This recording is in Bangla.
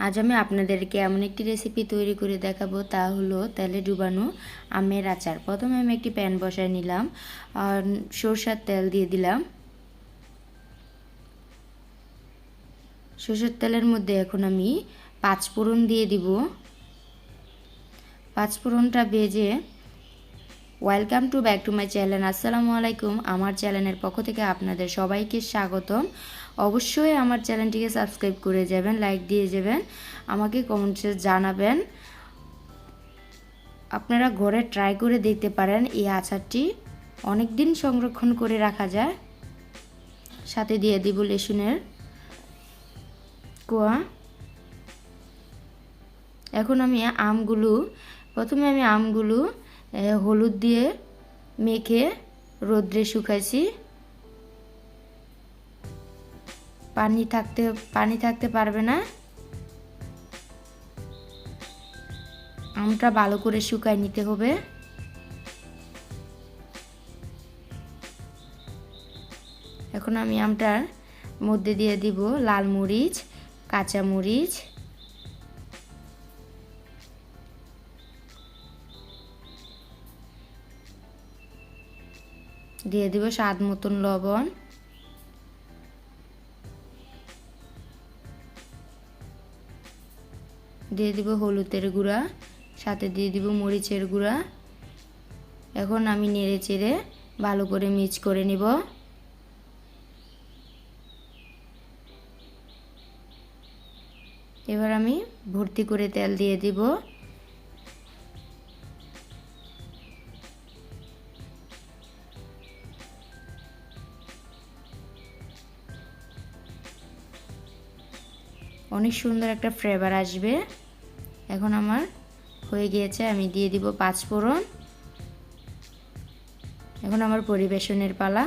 আজ আমি আপনাদেরকে এমন একটি রেসিপি তৈরি করে দেখাবো, তা হলো তেলে ডুবানো আমের আচার। প্রথমে আমি একটি প্যান বসায় নিলাম আর সরষের তেল দিয়ে দিলাম। সরষের তেলের মধ্যে এখন আমি পাঁচফোড়ন দিয়ে দিব। পাঁচফোড়নটা ভেজে welcome to back to my channel. আসসালামু আলাইকুম। আমার চ্যানেলের পক্ষ থেকে আপনাদের সবাইকে স্বাগতম। অবশ্যই আমার চ্যানেলটিকে সাবস্ক্রাইব করে যাবেন, লাইক দিয়ে যাবেন, আমাকে কমেন্টসে জানাবেন। আপনারা ঘরে ট্রাই করে দেখতে পারেন। এই আচারটি অনেক দিন সংরক্ষণ করে রাখা যায়। সাথে দিয়ে দিব রসুনের কোয়া। এখন আমি প্রথমে আমগুলো হলুদ দিয়ে মেখে রোদ্রে শুকাইছি। পানি থাকতে পারবে না। আমটা ভালো করে শুকায় নিতে হবে। এখন আমি আমটার মধ্যে দিয়ে দিব লাল মরিচ, কাঁচা মরিচ, দিয়ে দিব স্বাদ মতন লবণ, দিয়ে দিব হলুদের গুঁড়া, সাথে দিয়ে দিব মরিচের গুঁড়া। এখন আমি নেড়ে চেড়ে ভালো করে মিক্স করে নিব। এবার আমি ভর্তি করে তেল দিয়ে দিব। অনেক সুন্দর একটা ফ্লেভার আসবে। এখন আমার হয়ে গিয়েছে, আমি দিয়ে দিব পাঁচফোড়ন। এখন আমার পরিবেশনের পালা।